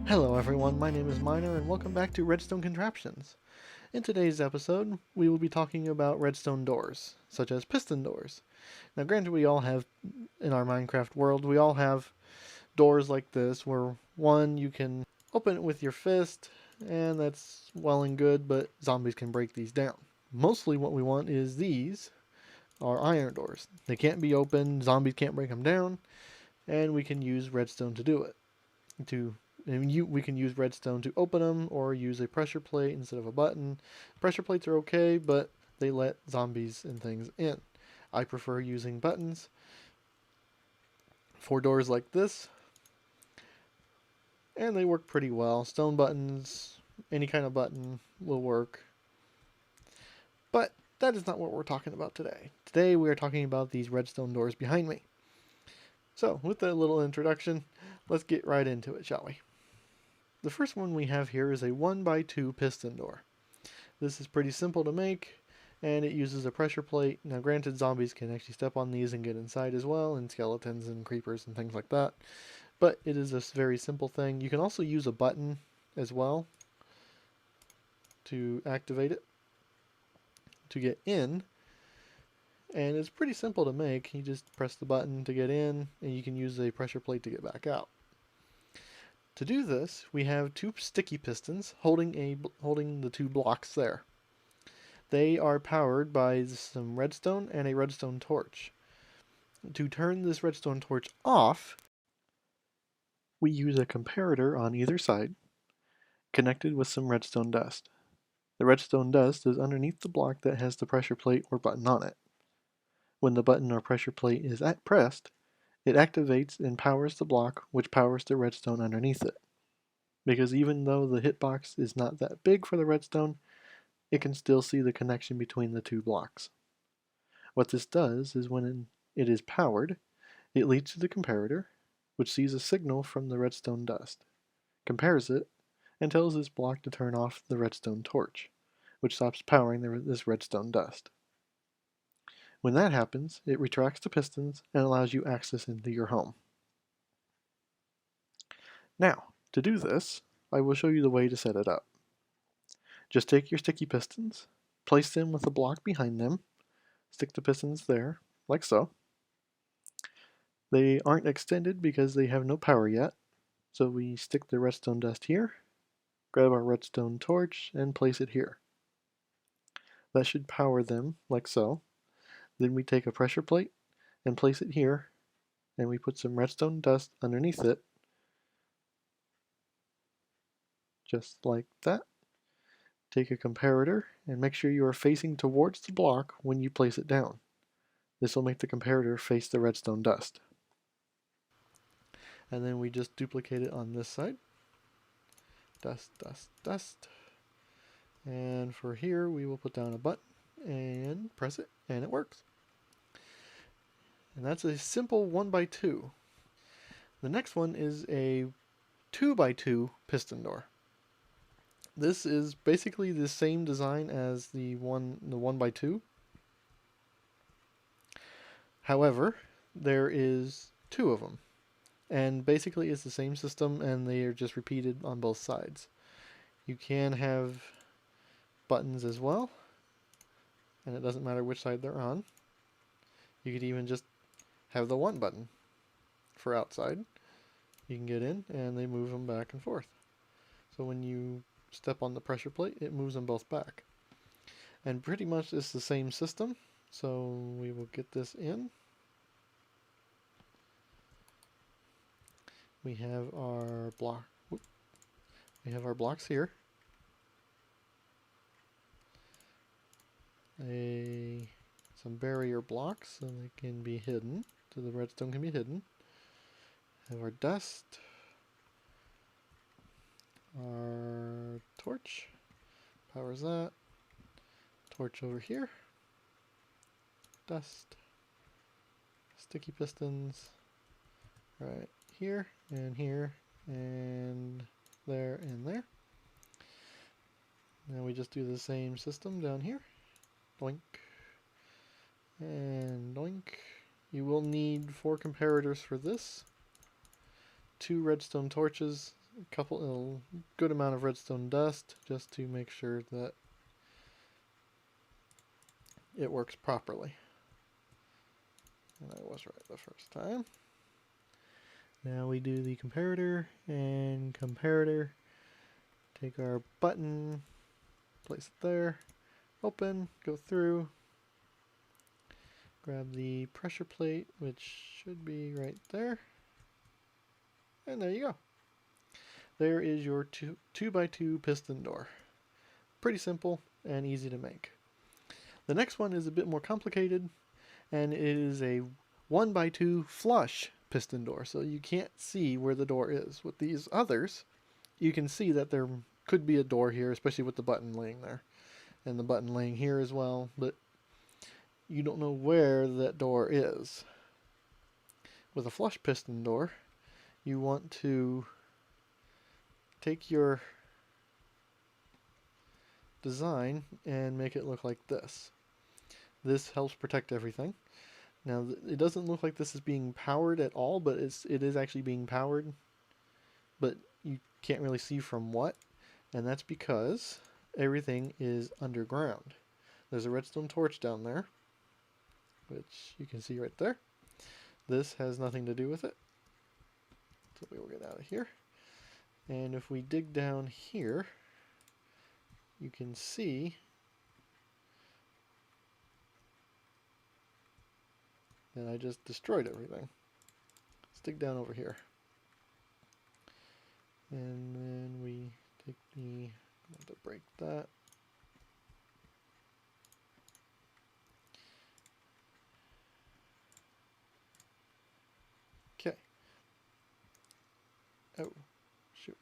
Hello everyone, my name is Miner and welcome back to Redstone Contraptions. In today's episode, we will be talking about redstone doors, such as piston doors. Now granted we all have, in our Minecraft world, we all have doors like this where one, you can open it with your fist, and that's well and good, but zombies can break these down. Mostly what we want is these are iron doors. They can't be opened, zombies can't break them down, and we can use redstone to do it. We can use redstone to open them or use a pressure plate instead of a button. Pressure plates are okay, but they let zombies and things in. I prefer using buttons for doors like this, and they work pretty well. Stone buttons, any kind of button will work. But that is not what we're talking about today. Today we are talking about these redstone doors behind me. So, with that little introduction, let's get right into it, shall we? The first one we have here is a 1x2 piston door. This is pretty simple to make, and it uses a pressure plate. Now granted, zombies can actually step on these and get inside as well, and skeletons and creepers and things like that. But it is a very simple thing. You can also use a button as well to activate it, to get in. And it's pretty simple to make. You just press the button to get in, and you can use a pressure plate to get back out. To do this, we have two sticky pistons holding the two blocks there. They are powered by some redstone and a redstone torch. To turn this redstone torch off, we use a comparator on either side, connected with some redstone dust. The redstone dust is underneath the block that has the pressure plate or button on it. When the button or pressure plate is pressed, it activates and powers the block, which powers the redstone underneath it. Because even though the hitbox is not that big for the redstone, it can still see the connection between the two blocks. What this does is when it is powered, it leads to the comparator, which sees a signal from the redstone dust, compares it, and tells this block to turn off the redstone torch, which stops powering this redstone dust. When that happens, it retracts the pistons and allows you access into your home. Now, to do this, I will show you the way to set it up. Just take your sticky pistons, place them with a block behind them, stick the pistons there, like so. They aren't extended because they have no power yet, so we stick the redstone dust here, grab our redstone torch, and place it here. That should power them, like so. Then we take a pressure plate and place it here, and we put some redstone dust underneath it, just like that. Take a comparator and make sure you are facing towards the block when you place it down. This will make the comparator face the redstone dust. And then we just duplicate it on this side. Dust, dust, dust. And for here, we will put down a button and press it, and it works. And that's a simple 1x2. The next one is a 2x2 piston door. This is basically the same design as the 1x2. However, there is two of them. And basically it's the same system, and they are just repeated on both sides. You can have buttons as well, and it doesn't matter which side they're on. You could even just have the one button for outside. You can get in, and they move them back and forth. So when you step on the pressure plate, it moves them both back. And pretty much it's the same system. So we will get this in. We have our block. We have our blocks here. Some barrier blocks so they can be hidden, so the redstone can be hidden. Have our dust, our torch, powers that, torch over here, dust, sticky pistons, right here, and there, and there. Now we just do the same system down here. Doink. And doink. You will need 4 comparators for this. 2 redstone torches a good amount of redstone dust just to make sure that it works properly. And I was right the first time. Now we do the comparator and comparator. Take our button, place it there, open, go through, grab the pressure plate, which should be right there, and there you go. There is your 2x2 piston door. Pretty simple and easy to make. The next one is a bit more complicated, and it is a 1x2 flush piston door, so you can't see where the door is. With these others, you can see that there could be a door here, especially with the button laying there, and the button laying here as well, but you don't know where that door is. With a flush piston door, you want to take your design and make it look like this. This helps protect everything. Now, it doesn't look like this is being powered at all, but it is actually being powered, but you can't really see from what, and that's because everything is underground. There's a redstone torch down there, which you can see right there. This has nothing to do with it, so we will get out of here. And if we dig down here, you can see that I just destroyed everything. Let's dig down over here. And then we take the, I have to break that. Okay. Oh, shoot.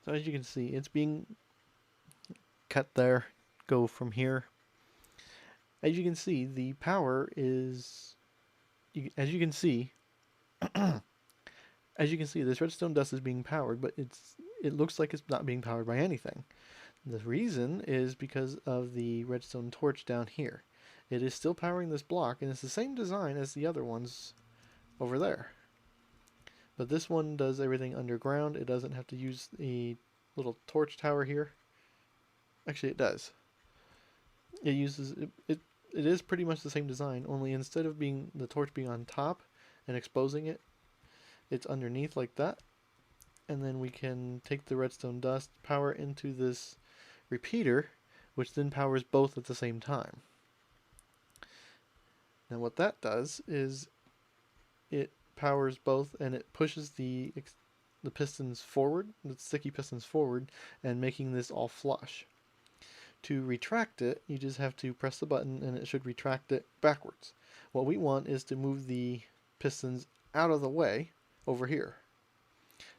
So as you can see, it's being cut there, go from here. As you can see, the power is, as you can see, this redstone dust is being powered, but it looks like it's not being powered by anything. The reason is because of the redstone torch down here. It is still powering this block, and it's the same design as the other ones over there. But this one does everything underground. It doesn't have to use the little torch tower here. Actually, it does. It uses it is pretty much the same design, only instead of being the torch being on top and exposing it, it's underneath like that. And then we can take the redstone dust, power into this repeater, which then powers both at the same time. Now what that does is it powers both, and it pushes the pistons forward, the sticky pistons forward, and making this all flush. To retract it, you just have to press the button and it should retract it backwards. What we want is to move the pistons out of the way over here.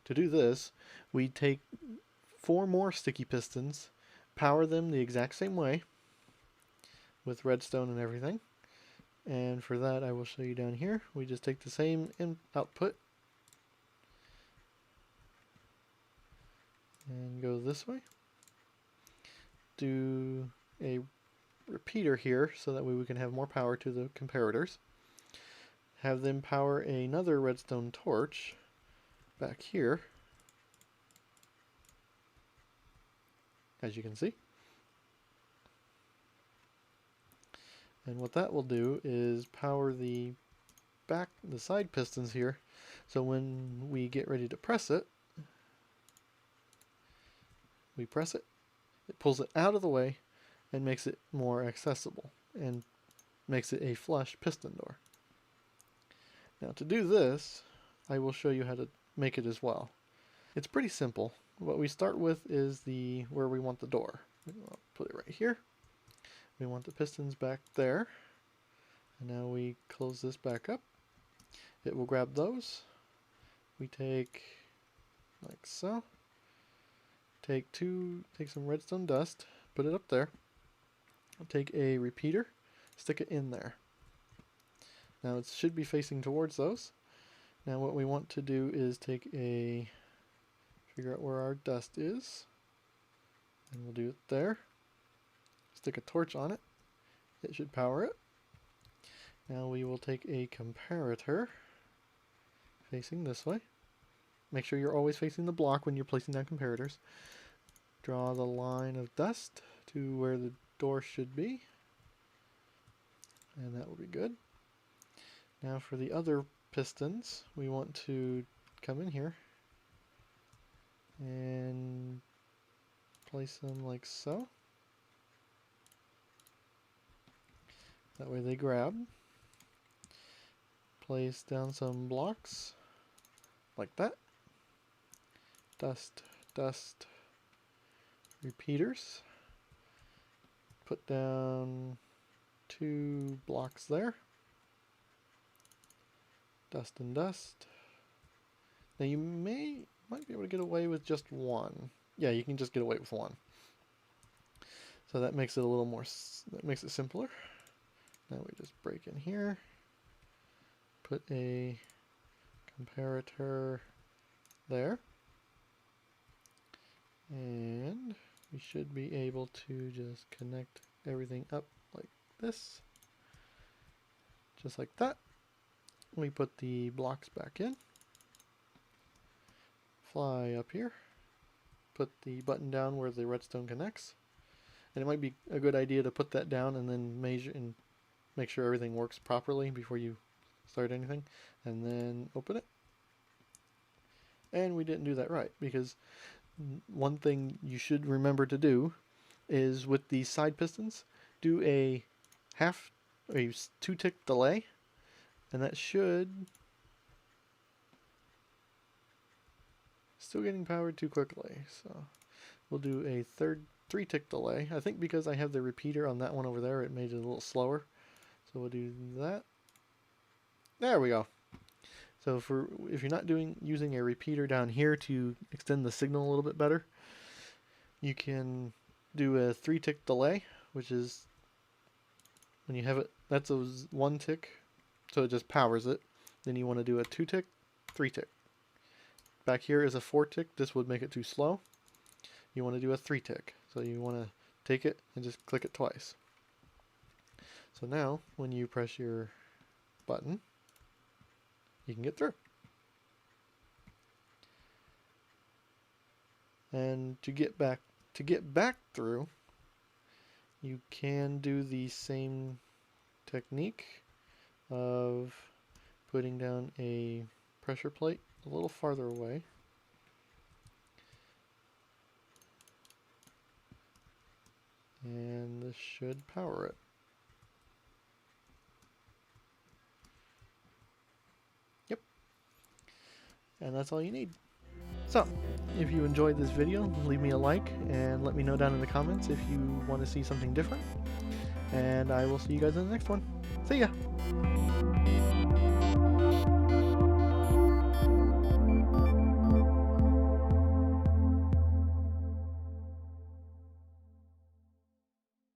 To do this, we take 4 more sticky pistons, power them the exact same way with redstone and everything. And for that, I will show you down here. We just take the same output and go this way. Do a repeater here so that way we can have more power to the comparators. Have them power another redstone torch back here, as you can see. And what that will do is power the side pistons here, so when we get ready to press it, we press it, it pulls it out of the way and makes it more accessible and makes it a flush piston door. Now to do this, I will show you how to make it as well. It's pretty simple. What we start with is where we want the door. I'll put it right here. We want the pistons back there. And now we close this back up. It will grab those. We take like so. Take some redstone dust, put it up there. Take a repeater, stick it in there. Now it should be facing towards those. Now what we want to do is figure out where our dust is, and we'll do it there. Stick a torch on it. It should power it. Now we will take a comparator facing this way. Make sure you're always facing the block when you're placing down comparators. Draw the line of dust to where the door should be, and that will be good. Now for the other pistons, we want to come in here and place them like so. That way they grab. Place down some blocks like that. Dust, dust, repeaters. Put down 2 blocks there. Dust and dust. Now you might be able to get away with just 1. Yeah, you can just get away with 1. So that makes it a little more, that makes it simpler. Now we just break in here. Put a comparator there. And we should be able to just connect everything up like this. Just like that. We put the blocks back in. Fly up here. Put the button down where the redstone connects. And it might be a good idea to put that down and then measure and make sure everything works properly before you start anything. And then open it. And we didn't do that right, because one thing you should remember to do is with these side pistons, do a 2-tick delay, and that should still getting powered too quickly. So we'll do a 3-tick delay. I think because I have the repeater on that one over there, it made it a little slower. So we'll do that. There we go. So if you're not using a repeater down here to extend the signal a little bit better, you can do a 3-tick delay, which is when you have it, that's a 1 tick, so it just powers it. Then you want to do a 2-tick, 3-tick. Back here is a 4-tick, this would make it too slow. You want to do a 3-tick, so you want to take it and just click it twice. So now, when you press your button, you can get through. And to get back through, you can do the same technique of putting down a pressure plate a little farther away. And this should power it. And that's all you need. So, if you enjoyed this video, leave me a like and let me know down in the comments if you want to see something different. And I will see you guys in the next one. See ya!